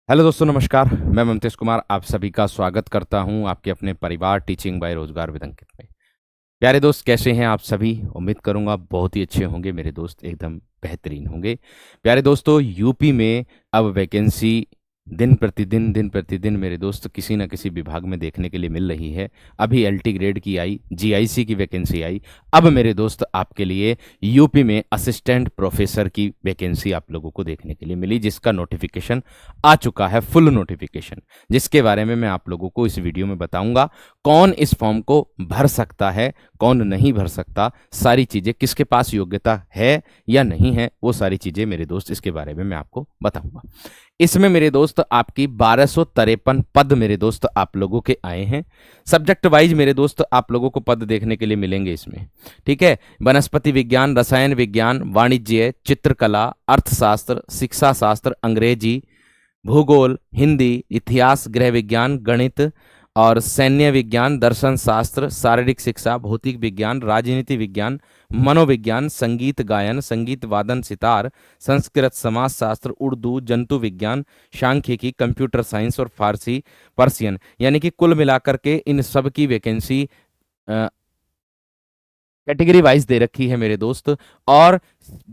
Hello दोस्तों, नमस्कार। मैं ममतेश कुमार आप सभी का स्वागत करता हूं आपके अपने परिवार टीचिंग बाय रोजगार विद अंकित में। प्यारे दोस्त, कैसे हैं आप सभी? उम्मीद करूंगा बहुत ही अच्छे होंगे मेरे दोस्त, एकदम बेहतरीन होंगे। प्यारे दोस्तों, यूपी में अब वैकेंसी दिन प्रतिदिन मेरे दोस्त किसी न किसी विभाग में देखने के लिए मिल रही है। अभी एलटी ग्रेड की आई, जीआईसी की वैकेंसी आई। अब मेरे दोस्त आपके लिए यूपी में असिस्टेंट प्रोफेसर की वैकेंसी आप लोगों को देखने के लिए मिली, जिसका नोटिफिकेशन आ चुका है, फुल नोटिफिकेशन, जिसके बारे में मैं आप लोगों को इस वीडियो में बताऊंगा। कौन इस फॉर्म को भर सकता है, कौन नहीं भर सकता, सारी चीजें, किसके पास योग्यता है या नहीं है, वो सारी चीजें मेरे दोस्त इसके बारे में मैं आपको बताऊंगा। इसमें मेरे दोस्त आपकी 1253 पद मेरे दोस्त आप लोगों के आए हैं। सब्जेक्ट वाइज मेरे दोस्त आप लोगों को पद देखने के लिए मिलेंगे इसमें, ठीक है। वनस्पति विज्ञान, रसायन विज्ञान, वाणिज्य, चित्रकला, अर्थशास्त्र, शिक्षा शास्त्र, अंग्रेजी, भूगोल, हिंदी, इतिहास, गृह विज्ञान, गणित और सैन्य विज्ञान, दर्शन शास्त्र, शारीरिक शिक्षा, भौतिक विज्ञान, राजनीति विज्ञान, मनोविज्ञान, संगीत गायन, संगीत वादन सितार, संस्कृत, समाज शास्त्र, उर्दू, जंतु विज्ञान, सांख्यिकी, कंप्यूटर साइंस और फारसी पर्सियन, यानी कि कुल मिलाकर के इन सब की वैकेंसी कैटेगरी वाइज दे रखी है मेरे दोस्त। और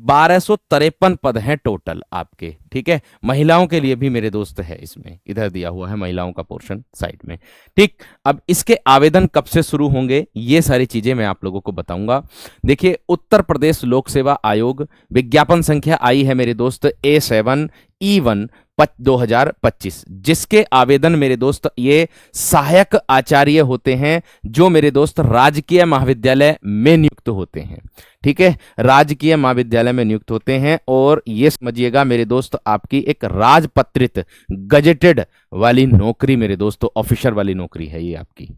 1253 पद हैं टोटल आपके, ठीक है। महिलाओं के लिए भी मेरे दोस्त है, इसमें इधर दिया हुआ है महिलाओं का पोर्शन साइड में, ठीक। अब इसके आवेदन कब से शुरू होंगे, ये सारी चीजें मैं आप लोगों को बताऊंगा। देखिए, उत्तर प्रदेश लोक सेवा आयोग, विज्ञापन संख्या आई है मेरे दोस्त A7E1 2025, जिसके आवेदन मेरे दोस्त ये सहायक आचार्य होते हैं, जो मेरे दोस्त राजकीय महाविद्यालय में नियुक्त होते हैं, ठीक है। राजकीय महाविद्यालय में नियुक्त होते हैं, और ये समझिएगा मेरे दोस्त आपकी एक राजपत्रित गजेटेड वाली नौकरी मेरे दोस्तों, ऑफिसर वाली नौकरी है ये आपकी,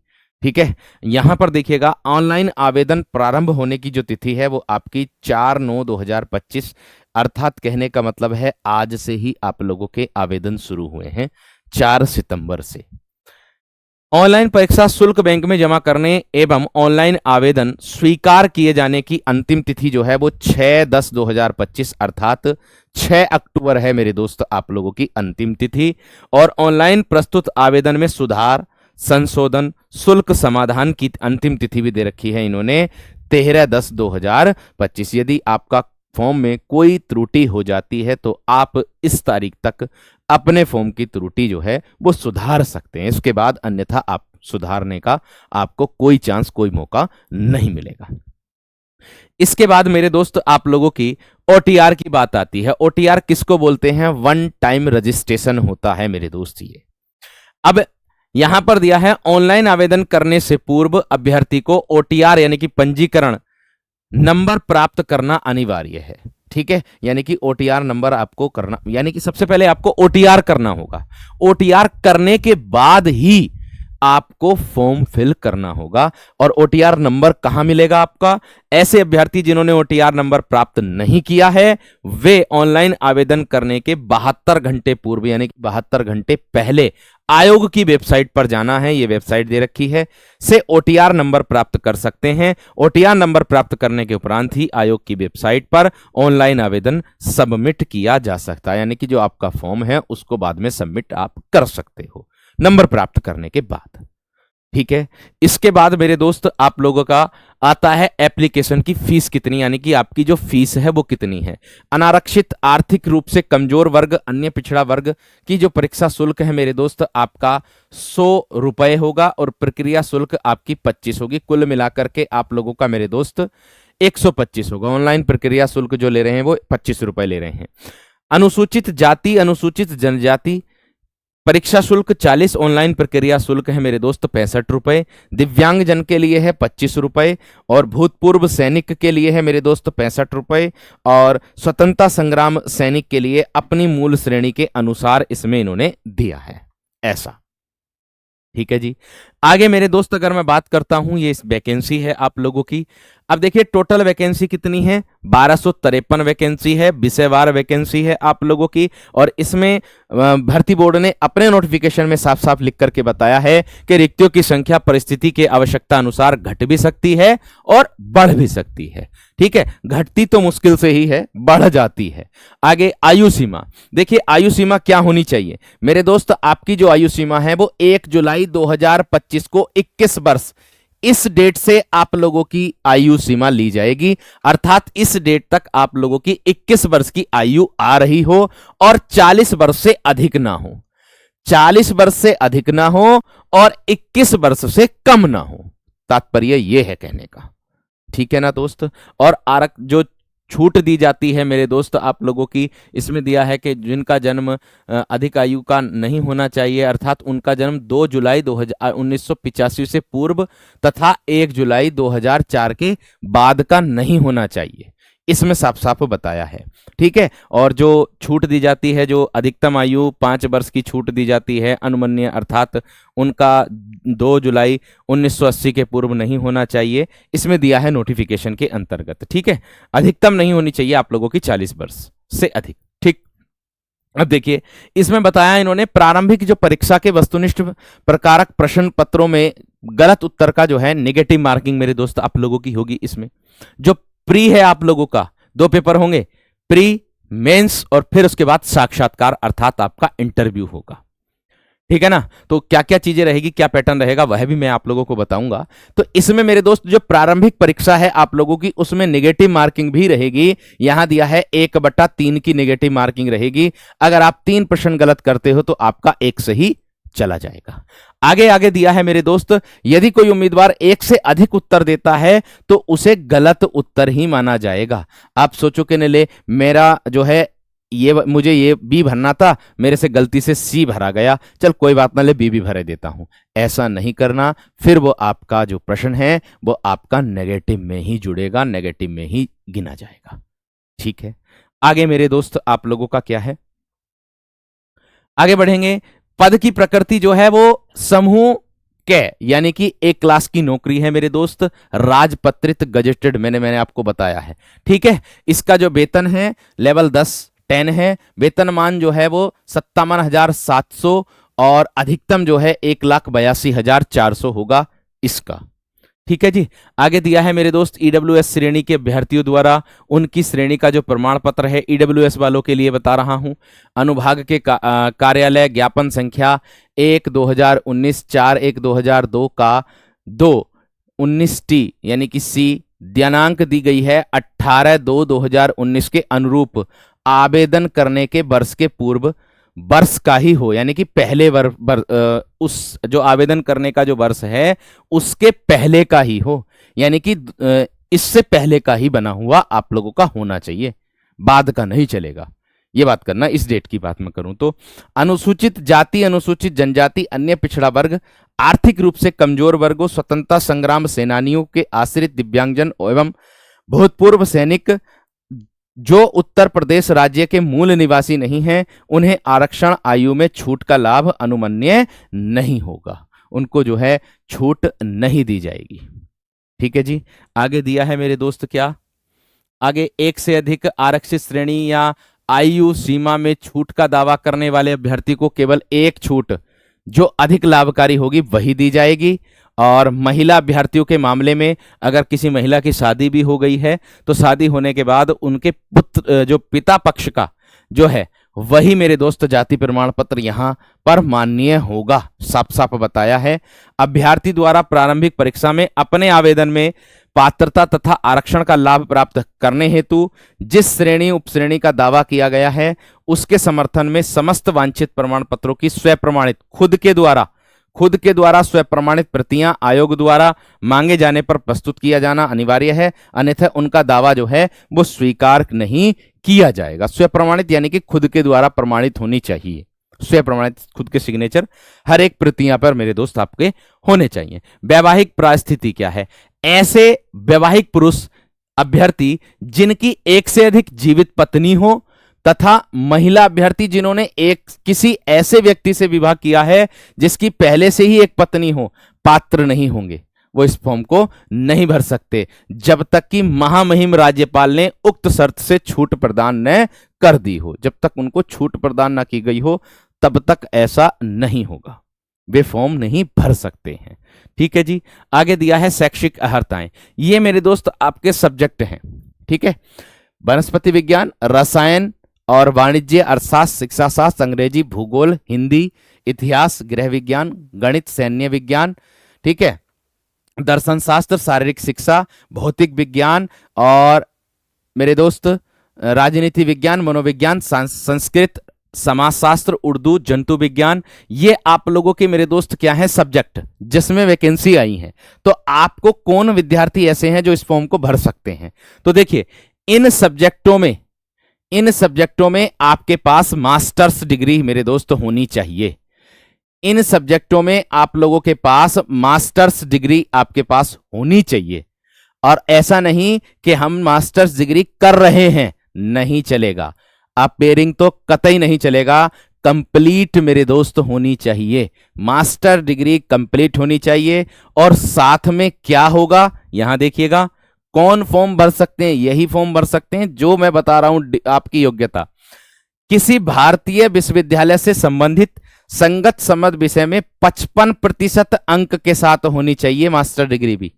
ठीक है। यहां पर देखिएगा, ऑनलाइन आवेदन प्रारंभ होने की जो तिथि है वो आपकी 4/9/2025, अर्थात कहने का मतलब है आज से ही आप लोगों के आवेदन शुरू हुए हैं, 4 सितंबर से। ऑनलाइन परीक्षा शुल्क बैंक में जमा करने एवं ऑनलाइन आवेदन स्वीकार किए जाने की अंतिम तिथि जो है वो 6/10/2025 अर्थात 6 अक्टूबर है मेरे दोस्त आप लोगों की अंतिम तिथि। और ऑनलाइन प्रस्तुत आवेदन में सुधार, संशोधन, शुल्क समाधान की अंतिम तिथि भी दे रखी है इन्होंने, 13/10/2025। यदि आपका फॉर्म में कोई त्रुटि हो जाती है तो आप इस तारीख तक अपने फॉर्म की त्रुटि जो है वो सुधार सकते हैं, इसके बाद अन्यथा आप सुधारने का आपको कोई चांस, कोई मौका नहीं मिलेगा। इसके बाद मेरे दोस्त आप लोगों की ओटीआर की बात आती है। ओटीआर किसको बोलते हैं? वन टाइम रजिस्ट्रेशन होता है मेरे दोस्त ये। अब यहां पर दिया है, ऑनलाइन आवेदन करने से पूर्व अभ्यर्थी को ओटीआर यानी कि पंजीकरण नंबर प्राप्त करना अनिवार्य है, ठीक है। यानी कि ओटीआर नंबर आपको करना, यानी कि सबसे पहले आपको ओटीआर करना होगा। ओटीआर करने के बाद ही आपको फॉर्म फिल करना होगा। और ओटीआर नंबर कहां मिलेगा आपका? ऐसे अभ्यर्थी जिन्होंने ओटीआर नंबर प्राप्त नहीं किया है, वे ऑनलाइन आवेदन करने के 72 घंटे पूर्व यानी कि 72 घंटे पहले आयोग की वेबसाइट पर जाना है, ये वेबसाइट दे रखी है, से ओटीआर नंबर प्राप्त कर सकते हैं। ओटीआर नंबर प्राप्त करने के उपरांत ही आयोग की वेबसाइट पर ऑनलाइन आवेदन सबमिट किया जा सकता है, यानी कि जो आपका फॉर्म है उसको बाद में सबमिट आप कर सकते हो नंबर प्राप्त करने के बाद, ठीक है। इसके बाद मेरे दोस्त आप लोगों का आता है एप्लीकेशन की फीस कितनी, यानी कि आपकी जो फीस है वो कितनी है। अनारक्षित, आर्थिक रूप से कमजोर वर्ग, अन्य पिछड़ा वर्ग की जो परीक्षा शुल्क है मेरे दोस्त आपका 100 रुपए होगा, और प्रक्रिया शुल्क आपकी 25 होगी। कुल मिलाकर के आप लोगों का मेरे दोस्त 125 होगा। ऑनलाइन प्रक्रिया शुल्क जो ले रहे हैं वो 25 रुपए ले रहे हैं। अनुसूचित जाति, अनुसूचित जनजाति परीक्षा शुल्क 40, ऑनलाइन प्रक्रिया शुल्क है मेरे दोस्त 65 रुपए। दिव्यांगजन के लिए है 25 रुपए, और भूतपूर्व सैनिक के लिए है मेरे दोस्त 65 रुपए, और स्वतंत्रता संग्राम सैनिक के लिए अपनी मूल श्रेणी के अनुसार इसमें इन्होंने दिया है, ऐसा, ठीक है जी। आगे मेरे दोस्त अगर मैं बात करता हूं, ये इस वैकेंसी है आप लोगों की। अब देखिए टोटल वैकेंसी कितनी है, 1253 वैकेंसी है, विषयवार वैकेंसी है आप लोगों की। और इसमें भर्ती बोर्ड ने अपने नोटिफिकेशन में साफ साफ लिख करके बताया है कि रिक्तियों की संख्या परिस्थिति के आवश्यकता अनुसार घट भी सकती है और बढ़ भी सकती है। ठीक है, घटती तो मुश्किल से ही है, बढ़ जाती है। आगे आयु सीमा, देखिए आयु सीमा क्या होनी चाहिए मेरे दोस्त, आपकी जो आयु सीमा है वो 1 जुलाई 2025 को 21 वर्ष इस डेट से आप लोगों की आयु सीमा ली जाएगी। अर्थात इस डेट तक आप लोगों की 21 वर्ष की आयु आ रही हो और 40 वर्ष से अधिक ना हो, 40 वर्ष से अधिक ना हो और 21 वर्ष से कम ना हो। तात्पर्य यह है कहने का, ठीक है ना दोस्त। और जो छूट दी जाती है मेरे दोस्त आप लोगों की, इसमें दिया है कि जिनका जन्म अधिक आयु का नहीं होना चाहिए, अर्थात उनका जन्म 2 जुलाई 1985 से पूर्व तथा 1 जुलाई 2004 के बाद का नहीं होना चाहिए, इसमें साफ साफ बताया है। ठीक है, और जो छूट दी जाती है, जो अधिकतम आयु 5 वर्ष की छूट दी जाती है अनुमन्य, अर्थात उनका 2 जुलाई 1980 के पूर्व नहीं होना चाहिए, इसमें दिया है नोटिफिकेशन के अंतर्गत। ठीक है, अधिकतम नहीं होनी चाहिए आप लोगों की 40 वर्ष से अधिक। ठीक, अब देखिए इसमें बताया इन्होंने प्रारंभिक जो परीक्षा के वस्तुनिष्ठ प्रकारक प्रश्न पत्रों में गलत उत्तर का जो है नेगेटिव मार्किंग मेरे दोस्त आप लोगों की होगी। इसमें जो प्री है आप लोगों का 2 पेपर होंगे, प्री, मेंस और फिर उसके बाद साक्षात्कार अर्थात आपका इंटरव्यू होगा। ठीक है ना, तो क्या क्या चीजें रहेगी, क्या पैटर्न रहेगा वह भी मैं आप लोगों को बताऊंगा। तो इसमें मेरे दोस्त जो प्रारंभिक परीक्षा है आप लोगों की, उसमें नेगेटिव मार्किंग भी रहेगी। यहां दिया है 1/3 की नेगेटिव मार्किंग रहेगी। अगर आप 3 प्रश्न गलत करते हो तो आपका 1 सही चला जाएगा। आगे दिया है मेरे दोस्त, यदि कोई उम्मीदवार 1 से अधिक उत्तर देता है तो उसे गलत उत्तर ही माना जाएगा। आप सोचो कि ले मेरा जो है मुझे ये बी भरना था, मेरे से गलती से सी भरा गया, चल कोई बात ना, ले बी भी भरे देता हूं। ऐसा नहीं करना, फिर वो आपका जो प्रश्न है वो आपका नेगेटिव में ही जुड़ेगा, नेगेटिव में ही गिना जाएगा। ठीक है, आगे मेरे दोस्त आप लोगों का क्या है, आगे बढ़ेंगे। पद की प्रकृति जो है वो समूह के यानी कि 1 क्लास की नौकरी है मेरे दोस्त, राजपत्रित गजेटेड मैंने आपको बताया है। ठीक है, इसका जो वेतन है लेवल 10 है, वेतनमान जो है वो 57,700 और अधिकतम जो है 1,82,400 होगा इसका। ठीक है जी, आगे दिया है मेरे दोस्त ईडब्ल्यूएस श्रेणी के अभ्यर्थियों द्वारा उनकी श्रेणी का जो प्रमाण पत्र है, ईडब्ल्यूएस वालों के लिए बता रहा हूं। अनुभाग के कार्यालय ज्ञापन संख्या 1/2019 4/1/2002 का 2/19T यानी कि सी दिनांक दी गई है 18/2/2019 के अनुरूप आवेदन करने के वर्ष के पूर्व वर्ष का ही हो, यानी कि पहले उस जो आवेदन करने का जो वर्ष है उसके पहले का ही हो, यानी कि इससे पहले का ही बना हुआ आप लोगों का होना चाहिए, बाद का नहीं चलेगा। ये बात करना, इस डेट की बात मैं करूं तो अनुसूचित जाति, अनुसूचित जनजाति, अन्य पिछड़ा वर्ग, आर्थिक रूप से कमजोर वर्गों, स्वतंत्रता संग्राम सेनानियों के आश्रित, दिव्यांगजन एवं भूतपूर्व सैनिक जो उत्तर प्रदेश राज्य के मूल निवासी नहीं हैं, उन्हें आरक्षण आयु में छूट का लाभ अनुमन्य नहीं होगा, उनको जो है छूट नहीं दी जाएगी। ठीक है जी, आगे दिया है मेरे दोस्त क्या, आगे 1 से अधिक आरक्षित श्रेणी या आयु सीमा में छूट का दावा करने वाले अभ्यर्थी को केवल 1 छूट जो अधिक लाभकारी होगी वही दी जाएगी। और महिला अभ्यर्थियों के मामले में अगर किसी महिला की शादी भी हो गई है तो शादी होने के बाद उनके पुत्र जो पिता पक्ष का जो है वही मेरे दोस्त जाति प्रमाण पत्र यहां पर मान्य होगा, साफ साफ बताया है। अभ्यर्थी द्वारा प्रारंभिक परीक्षा में अपने आवेदन में पात्रता तथा आरक्षण का लाभ प्राप्त करने हेतु जिस श्रेणी उपश्रेणी का दावा किया गया है उसके समर्थन में समस्त वांछित प्रमाण पत्रों की स्वप्रमाणित खुद के द्वारा स्वप्रमाणित प्रतियां आयोग द्वारा मांगे जाने पर प्रस्तुत किया जाना अनिवार्य है, अन्यथा उनका दावा जो है वो स्वीकार नहीं किया जाएगा। स्वप्रमाणित यानी कि खुद के द्वारा प्रमाणित होनी चाहिए, स्वप्रमाणित खुद के सिग्नेचर हर एक प्रतियां पर मेरे दोस्त आपके होने चाहिए। वैवाहिक परिस्थिति क्या है, ऐसे वैवाहिक पुरुष अभ्यर्थी जिनकी 1 से अधिक जीवित पत्नी हो तथा महिला अभ्यर्थी जिन्होंने किसी ऐसे व्यक्ति से विवाह किया है जिसकी पहले से ही एक पत्नी हो पात्र नहीं होंगे, वो इस फॉर्म को नहीं भर सकते जब तक कि महामहिम राज्यपाल ने उक्त शर्त से छूट प्रदान न कर दी हो। जब तक उनको छूट प्रदान ना की गई हो तब तक ऐसा नहीं होगा, वे फॉर्म नहीं भर सकते हैं। ठीक है जी। आगे दिया है शैक्षिक अर्हताएं। ये मेरे दोस्त आपके सब्जेक्ट हैं। ठीक है, वनस्पति विज्ञान, रसायन और वाणिज्य, अर्थशास्त्र, शिक्षा शास्त्र, अंग्रेजी, भूगोल, हिंदी, इतिहास, गृह विज्ञान, गणित, सैन्य विज्ञान, ठीक है, दर्शन शास्त्र, शारीरिक शिक्षा, भौतिक विज्ञान और मेरे दोस्त राजनीति विज्ञान, मनोविज्ञान, संस्कृत, समाजशास्त्र, उर्दू, जंतु विज्ञान, ये आप लोगों के मेरे दोस्त क्या है सब्जेक्ट जिसमें वैकेंसी आई है। तो आपको कौन विद्यार्थी ऐसे हैं जो इस फॉर्म को भर सकते हैं? तो देखिए, इन सब्जेक्टों में आपके पास मास्टर्स डिग्री मेरे दोस्त होनी चाहिए। इन सब्जेक्टों में आप लोगों के पास मास्टर्स डिग्री आपके पास होनी चाहिए। और ऐसा नहीं कि हम मास्टर्स डिग्री कर रहे हैं, नहीं चलेगा। अपेयरिंग तो कतई नहीं चलेगा, कंप्लीट मेरे दोस्त होनी चाहिए। मास्टर डिग्री कंप्लीट होनी चाहिए। और साथ में क्या होगा, यहां देखिएगा, कौन फॉर्म भर सकते हैं? यही फॉर्म भर सकते हैं जो मैं बता रहा हूं। आपकी योग्यता किसी भारतीय विश्वविद्यालय से संबंधित संगत संबद्ध विषय में 55% अंक के साथ होनी चाहिए मास्टर डिग्री भी।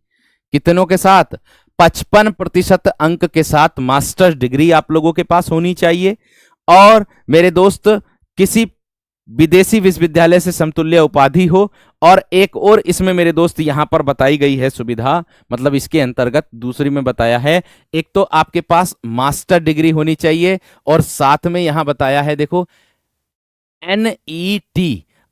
कितनों के साथ? 55% अंक के साथ मास्टर डिग्री आप लोगों के पास होनी चाहिए। और मेरे दोस्त किसी विदेशी विश्वविद्यालय से समतुल्य उपाधि हो। और एक और इसमें मेरे दोस्त यहां पर बताई गई है सुविधा, मतलब इसके अंतर्गत दूसरी में बताया है, एक तो आपके पास मास्टर डिग्री होनी चाहिए और साथ में यहां बताया है, देखो, NET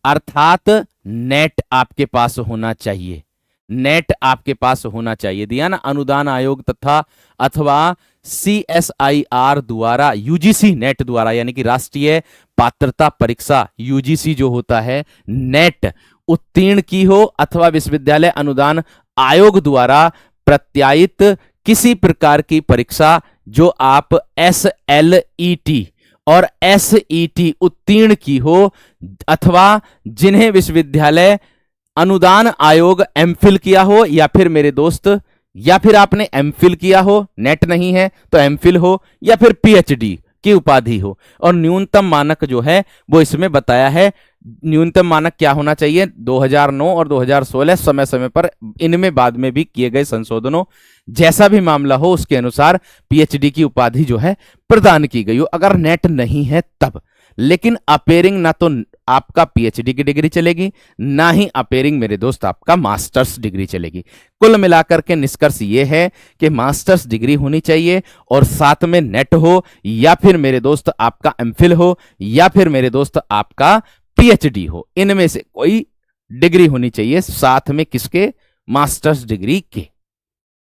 अर्थात नेट आपके पास होना चाहिए। नेट आपके पास होना चाहिए, दिया ना, अनुदान आयोग तथा अथवा CSIR द्वारा, UGC नेट द्वारा, यानी कि राष्ट्रीय पात्रता परीक्षा UGC जो होता है, नेट उत्तीर्ण की हो अथवा विश्वविद्यालय अनुदान आयोग द्वारा प्रत्यायित किसी प्रकार की परीक्षा जो आप SLET और SET उत्तीर्ण की हो, अथवा जिन्हें विश्वविद्यालय अनुदान आयोग एमफिल किया हो, या फिर मेरे दोस्त, या फिर आपने एमफिल किया हो, नेट नहीं है तो एमफिल हो, या फिर PhD की उपाधि हो। और न्यूनतम मानक जो है वो इसमें बताया है। न्यूनतम मानक क्या होना चाहिए? 2009 और 2016 समय समय पर इनमें बाद में भी किए गए संशोधनों, जैसा भी मामला हो उसके अनुसार PhD की उपाधि जो है प्रदान की गई हो, अगर नेट नहीं है तब। लेकिन अपेयरिंग ना तो आपका PhD की डिग्री चलेगी, ना ही अपेयरिंग मेरे दोस्त आपका मास्टर्स डिग्री चलेगी। कुल मिलाकर के निष्कर्ष ये है कि मास्टर्स डिग्री होनी चाहिए और साथ में नेट हो, या फिर मेरे दोस्त आपका एमफिल हो, या फिर मेरे दोस्त आपका PhD हो। इनमें से कोई डिग्री होनी चाहिए साथ में, किसके? मास्टर्स डिग्री के।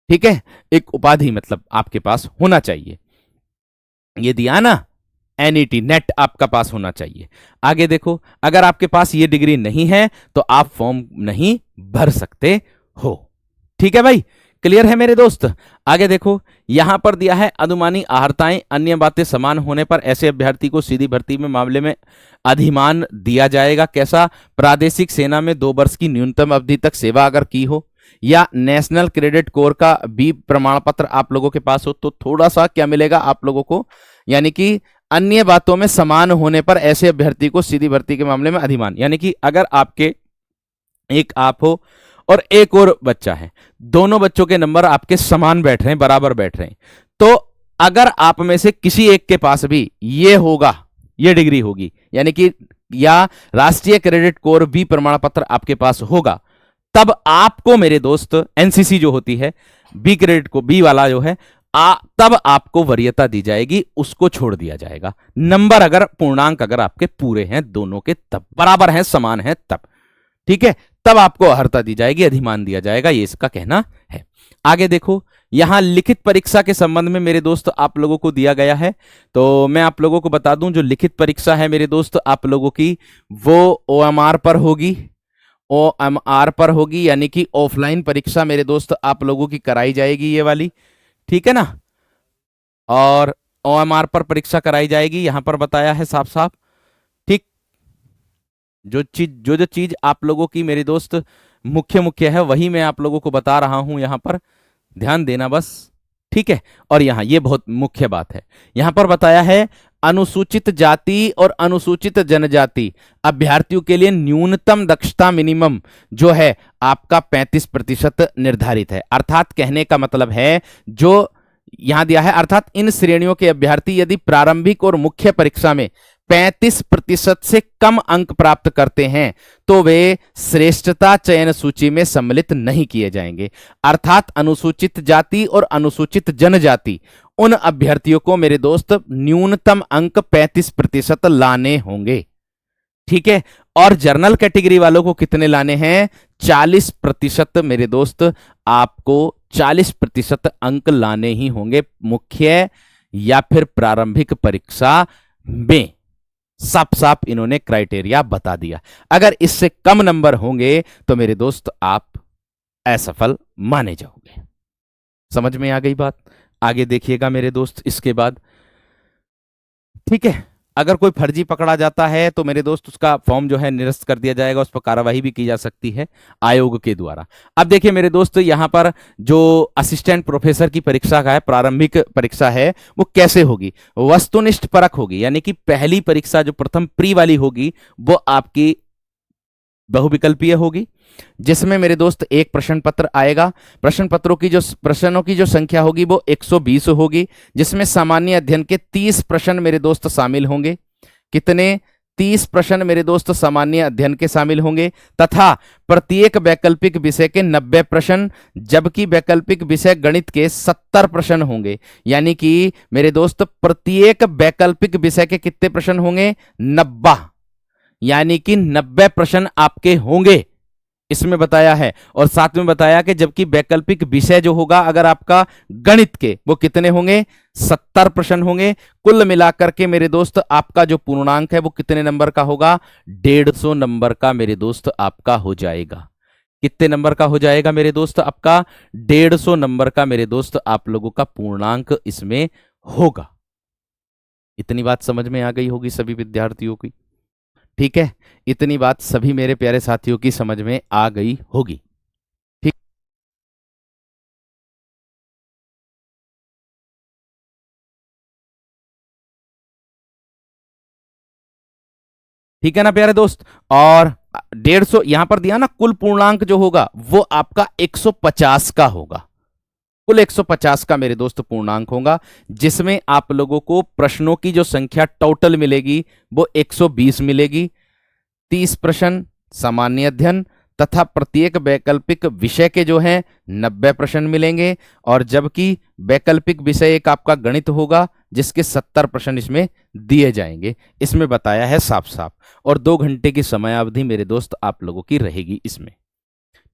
ठीक है, एक उपाधि मतलब आपके पास होना चाहिए। ये दिया ना, NET नेट आपका पास होना चाहिए। आगे देखो, अगर आपके पास ये डिग्री नहीं है तो आप फॉर्म नहीं भर सकते हो। ठीक है भाई, क्लियर है मेरे दोस्त? आगे देखो, यहां पर दिया है अनुमानी आहर्ताएं, अन्य बातें समान होने पर ऐसे अभ्यर्थी को सीधी भर्ती में मामले में अधिमान दिया जाएगा। कैसा? प्रादेशिक सेना में 2 वर्ष की न्यूनतम अवधि तक सेवा अगर की हो, या नेशनल क्रेडिट कोर का B प्रमाण पत्र आप लोगों के पास हो, तो थोड़ा सा क्या मिलेगा आप लोगों को, यानी कि अन्य बातों में समान होने पर ऐसे अभ्यर्थी को सीधी भर्ती के मामले में अधिमान, यानी कि अगर आपके एक आप हो और एक और बच्चा है, दोनों बच्चों के नंबर आपके समान बैठ रहे हैं, बराबर बैठ रहे हैं, तो अगर आप में से किसी एक के पास भी ये होगा, ये डिग्री होगी, यानी कि या राष्ट्रीय क्रेडिट कोर B प्रमाण पत्र आपके पास होगा, तब आपको मेरे दोस्त NCC जो होती है, B क्रेडिट को B वाला जो है, तब आपको वरीयता दी जाएगी, उसको छोड़ दिया जाएगा। नंबर अगर पूर्णांक अगर आपके पूरे हैं दोनों के, तब बराबर हैं, समान हैं, तब ठीक है, तब आपको अर्हता दी जाएगी, अधिमान दिया जाएगा, ये इसका कहना है। आगे देखो, यहां लिखित परीक्षा के संबंध में मेरे दोस्त आप लोगों को दिया गया है, तो मैं आप लोगों को बता दूं, जो लिखित परीक्षा है मेरे दोस्त आप लोगों की, वो OMR पर होगी। OMR पर होगी, यानी कि ऑफलाइन परीक्षा मेरे दोस्त आप लोगों की कराई जाएगी, ये वाली, ठीक है ना। और OMR पर परीक्षा कराई जाएगी, यहां पर बताया है साफ साफ। ठीक, जो चीज आप लोगों की मेरे दोस्त मुख्य मुख्य है वही मैं आप लोगों को बता रहा हूं यहां पर, ध्यान देना बस। ठीक है, और यहां ये बहुत मुख्य बात है, यहां पर बताया है अनुसूचित जाति और अनुसूचित जनजाति अभ्यर्थियों के लिए न्यूनतम दक्षता मिनिमम जो है आपका 35% निर्धारित है। अर्थात कहने का मतलब है जो यहां दिया है, अर्थात इन श्रेणियों के अभ्यर्थी यदि प्रारंभिक और मुख्य परीक्षा में 35% से कम अंक प्राप्त करते हैं तो वे श्रेष्ठता चयन सूची में सम्मिलित नहीं किए जाएंगे। अर्थात अनुसूचित जाति और अनुसूचित जनजाति उन अभ्यर्थियों को मेरे दोस्त न्यूनतम अंक 35% लाने होंगे। ठीक है, और जनरल कैटेगरी वालों को कितने लाने हैं? 40% मेरे दोस्त, आपको 40% अंक लाने ही होंगे मुख्य या फिर प्रारंभिक परीक्षा में। साफ साफ इन्होंने क्राइटेरिया बता दिया। अगर इससे कम नंबर होंगे तो मेरे दोस्त आप असफल माने जाओगे। समझ में आ गई बात? आगे देखिएगा मेरे दोस्त इसके बाद। ठीक है, अगर कोई फर्जी पकड़ा जाता है तो मेरे दोस्त उसका फॉर्म जो है निरस्त कर दिया जाएगा, उस पर कार्रवाई भी की जा सकती है आयोग के द्वारा। अब देखिए मेरे दोस्त, यहां पर जो असिस्टेंट प्रोफेसर की परीक्षा का है, प्रारंभिक परीक्षा है, वो कैसे होगी? वस्तुनिष्ठ परख होगी, यानी कि पहली परीक्षा जो प्रथम प्री वाली होगी वो आपकी बहुविकल्पीय होगी, जिसमें मेरे दोस्त एक प्रश्न पत्र आएगा। प्रश्नों की जो संख्या होगी वो 120 होगी, जिसमें सामान्य अध्ययन के 30 प्रश्न मेरे दोस्त शामिल होंगे। कितने? 30 प्रश्न मेरे दोस्त सामान्य अध्ययन के शामिल होंगे, तथा प्रत्येक वैकल्पिक विषय के 90 प्रश्न, जबकि वैकल्पिक विषय गणित के 70 प्रश्न होंगे। यानी कि मेरे दोस्त प्रत्येक वैकल्पिक विषय के कितने प्रश्न होंगे? 90, यानी कि 90 प्रश्न आपके होंगे, इसमें बताया है। और साथ में बताया कि जबकि वैकल्पिक विषय जो होगा अगर आपका गणित के, वो कितने होंगे? 70 प्रश्न होंगे। कुल मिलाकर के मेरे दोस्त आपका जो पूर्णांक है वो कितने नंबर का होगा? 150 नंबर का मेरे दोस्त आपका हो जाएगा। कितने नंबर का हो जाएगा मेरे दोस्त? आपका 150 नंबर का मेरे दोस्त आप लोगों का पूर्णांक इसमें होगा। इतनी बात समझ में आ गई होगी सभी विद्यार्थियों की। ठीक है, इतनी बात सभी मेरे प्यारे साथियों की समझ में आ गई होगी। ठीक ठीक है ना प्यारे दोस्त? और 150 यहां पर दिया ना, कुल पूर्णांक जो होगा वो आपका 150 का होगा। कुल 150 का मेरे दोस्त पूर्णांक होगा, जिसमें आप लोगों को प्रश्नों की जो संख्या टोटल मिलेगी वो 120 मिलेगी। 30 प्रश्न सामान्य अध्ययन तथा प्रत्येक वैकल्पिक विषय के जो हैं 90 प्रश्न मिलेंगे, और जबकि वैकल्पिक विषय एक आपका गणित होगा जिसके 70 प्रश्न इसमें दिए जाएंगे। इसमें बताया है साफ साफ, और 2 घंटे की समयावधि मेरे दोस्त आप लोगों की रहेगी इसमें।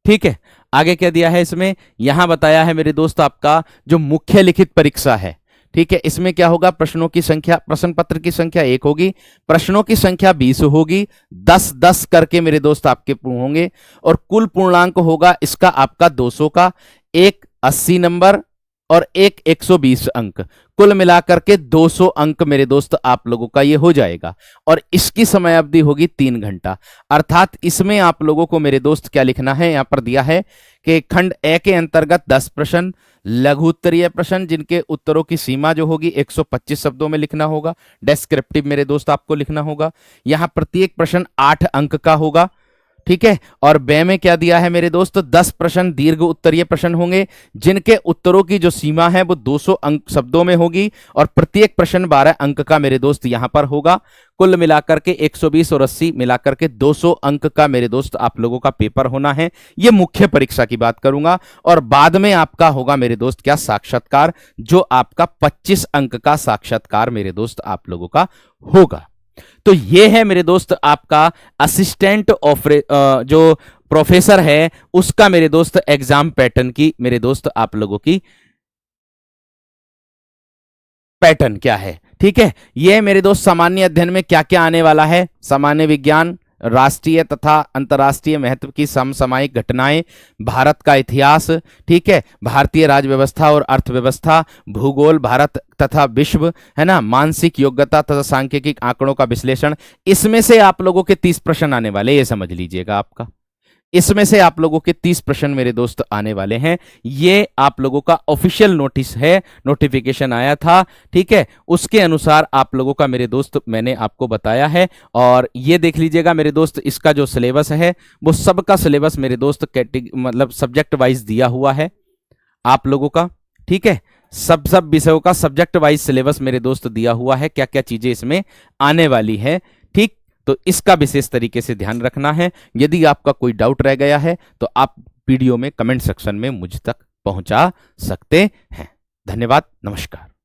ठीक है, आगे क्या दिया है इसमें? यहां बताया है मेरे दोस्त आपका जो मुख्य लिखित परीक्षा है। ठीक है, इसमें क्या होगा? प्रश्नों की संख्या, प्रश्न पत्र की संख्या 1 होगी, प्रश्नों की संख्या 20 होगी, 10-10 करके मेरे दोस्त आपके होंगे, और कुल पूर्णांक होगा इसका आपका 200 का, एक 80 नंबर और एक 120 अंक, कुल मिलाकर के 200 अंक मेरे दोस्त आप लोगों का ये हो जाएगा। और इसकी समयावधि होगी 3 घंटा। अर्थात इसमें आप लोगों को मेरे दोस्त क्या लिखना है? यहां पर दिया है कि खंड ए के अंतर्गत 10 प्रश्न, लघु उत्तरीय प्रश्न जिनके उत्तरों की सीमा जो होगी 125 शब्दों में लिखना होगा। डेस्क्रिप्टिव मेरे दोस्त आपको लिखना होगा। यहां प्रत्येक प्रश्न 8 अंक का होगा। ठीक है, और बे में क्या दिया है मेरे दोस्त? 10 प्रश्न दीर्घ उत्तरीय प्रश्न होंगे, जिनके उत्तरों की जो सीमा है वो 200 अंक शब्दों में होगी, और प्रत्येक प्रश्न 12 अंक का मेरे दोस्त यहां पर होगा। कुल मिलाकर के 120 और 80 मिलाकर के 200 अंक का मेरे दोस्त आप लोगों का पेपर होना है। ये मुख्य परीक्षा की बात करूंगा, और बाद में आपका होगा मेरे दोस्त क्या? साक्षात्कार, जो आपका 25 अंक का साक्षात्कार मेरे दोस्त आप लोगों का होगा। तो ये है मेरे दोस्त आपका असिस्टेंट जो प्रोफेसर है उसका मेरे दोस्त एग्जाम पैटर्न की मेरे दोस्त आप लोगों की पैटर्न क्या है। ठीक है, ये मेरे दोस्त सामान्य अध्ययन में क्या क्या आने वाला है? सामान्य विज्ञान, राष्ट्रीय तथा अंतर्राष्ट्रीय महत्व की समसामयिक घटनाएं, भारत का इतिहास, ठीक है, भारतीय राज्य व्यवस्था और अर्थव्यवस्था, भूगोल, भारत तथा विश्व, है ना, मानसिक योग्यता तथा सांख्यिकी आंकड़ों का विश्लेषण। इसमें से आप लोगों के 30 प्रश्न आने वाले, ये समझ लीजिएगा आपका। इसमें से आप लोगों के 30 प्रश्न मेरे दोस्त आने वाले हैं। ये आप लोगों का ऑफिशियल नोटिस है, नोटिफिकेशन आया था, ठीक है, उसके अनुसार आप लोगों का मेरे दोस्त मैंने आपको बताया है। और ये देख लीजिएगा मेरे दोस्त, इसका जो सिलेबस है वो सबका सिलेबस मेरे दोस्त मतलब सब्जेक्ट वाइज दिया हुआ है आप लोगों का, ठीक है। सब विषयों का सब्जेक्ट वाइज सिलेबस मेरे दोस्त दिया हुआ है, क्या क्या चीजें इसमें आने वाली है, ठीक। तो इसका विशेष तरीके से ध्यान रखना है। यदि आपका कोई डाउट रह गया है तो आप वीडियो में कमेंट सेक्शन में मुझ तक पहुंचा सकते हैं। धन्यवाद, नमस्कार।